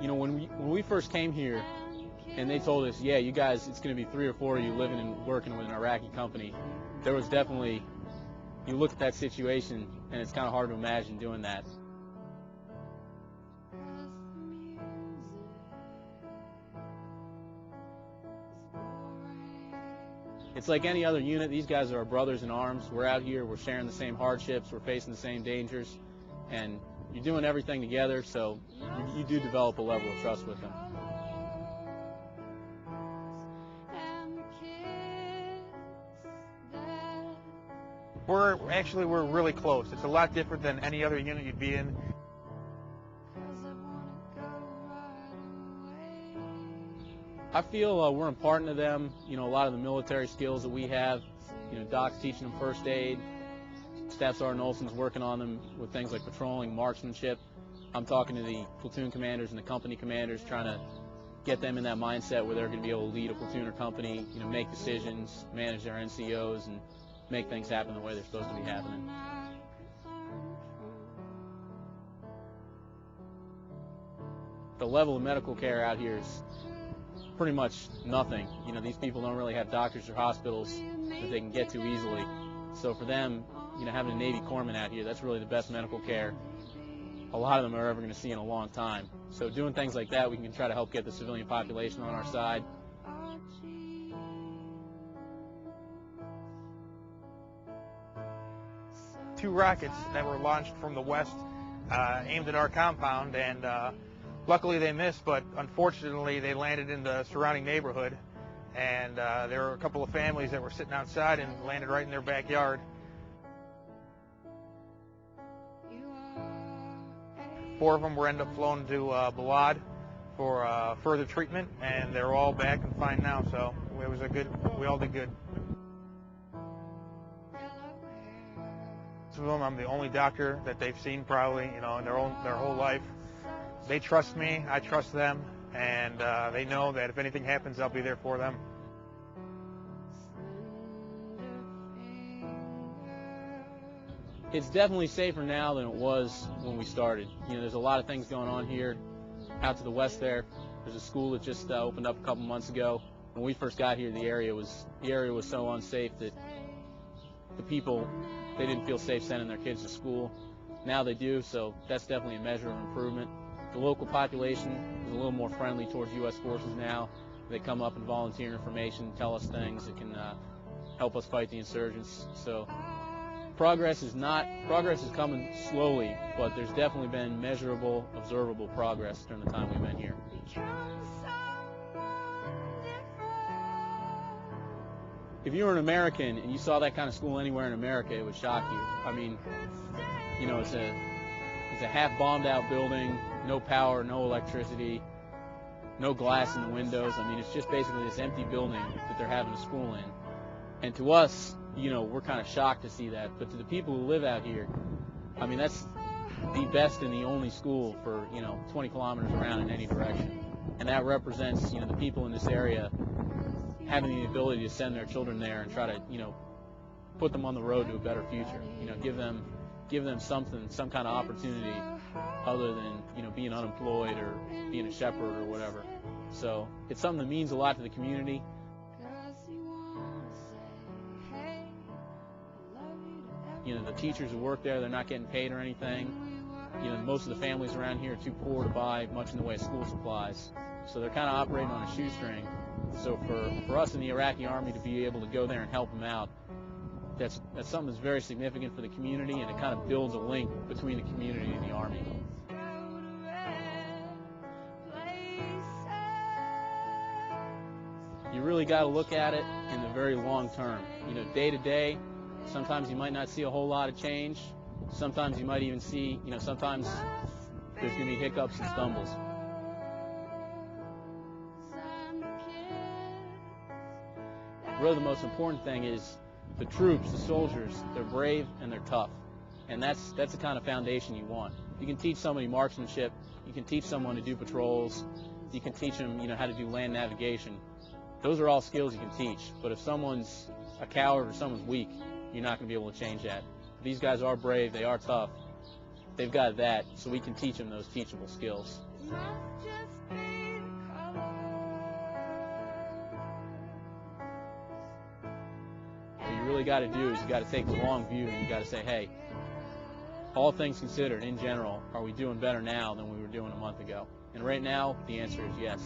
You know, when we first came here, and they told us, yeah, you guys, it's going to be 3 or 4 of you living and working with an Iraqi company, there was definitely, you look at that situation, and it's kind of hard to imagine doing that. It's like any other unit. These guys are our brothers in arms. We're out here, we're sharing the same hardships, we're facing the same dangers, and you're doing everything together, so you do develop a level of trust with them. We're really close. It's a lot different than any other unit you'd be in. I feel we're imparting to them, you know, a lot of the military skills that we have. You know, Doc's teaching them first aid. Staff Sergeant Olson's working on them with things like patrolling, marksmanship. I'm talking to the platoon commanders and the company commanders, trying to get them in that mindset where they're going to be able to lead a platoon or company, you know, make decisions, manage their NCOs, and make things happen the way they're supposed to be happening. The level of medical care out here is pretty much nothing. You know, these people don't really have doctors or hospitals that they can get to easily. So for them, you know, having a Navy corpsman out here, that's really the best medical care a lot of them are ever going to see in a long time. So doing things like that, we can try to help get the civilian population on our side. Two rockets that were launched from the west aimed at our compound, and luckily they missed, but unfortunately they landed in the surrounding neighborhood, and there were a couple of families that were sitting outside and landed right in their backyard. 4 of them were ended up flown to Balad for further treatment, and they're all back and fine now, so it was we all did good. Of them, I'm the only doctor that they've seen probably, you know, in their whole life. They trust me, I trust them, and they know that if anything happens, I'll be there for them. It's definitely safer now than it was when we started. You know, there's a lot of things going on here. Out to the west there, there's a school that just opened up a couple months ago. When we first got here, the area was so unsafe that the people, they didn't feel safe sending their kids to school. Now they do, so that's definitely a measure of improvement. The local population is a little more friendly towards U.S. forces now. They come up and volunteer information, tell us things that can help us fight the insurgents. So progress is coming slowly, but there's definitely been measurable, observable progress during the time we've been here. If you were an American and you saw that kind of school anywhere in America, it would shock you. I mean, you know, it's a half bombed out building, no power, no electricity, no glass in the windows. I mean, it's just basically this empty building that they're having a school in. And to us, you know, we're kind of shocked to see that. But to the people who live out here, I mean, that's the best and the only school for, you know, 20 kilometers around in any direction. And that represents, you know, the people in this area having the ability to send their children there and try to, you know, put them on the road to a better future. You know, give them something, some kind of opportunity other than, you know, being unemployed or being a shepherd or whatever. So it's something that means a lot to the community. You know, the teachers who work there, they're not getting paid or anything. You know, most of the families around here are too poor to buy much in the way of school supplies. So they're kind of operating on a shoestring. So for us in the Iraqi Army to be able to go there and help them out, that's something that's very significant for the community, and it kind of builds a link between the community and the Army. You really got to look at it in the very long term. You know, day to day, sometimes you might not see a whole lot of change. Sometimes you might even see, you know, sometimes there's going to be hiccups and stumbles. Really, the most important thing is the troops, the soldiers, they're brave and they're tough. And that's the kind of foundation you want. You can teach somebody marksmanship, you can teach someone to do patrols, you can teach them, you know, how to do land navigation. Those are all skills you can teach. But if someone's a coward or someone's weak, you're not going to be able to change that. These guys are brave, they are tough. They've got that, so we can teach them those teachable skills. What you really got to do is you got to take the long view, and you got to say, hey, all things considered, in general, are we doing better now than we were doing a month ago? And right now, the answer is yes.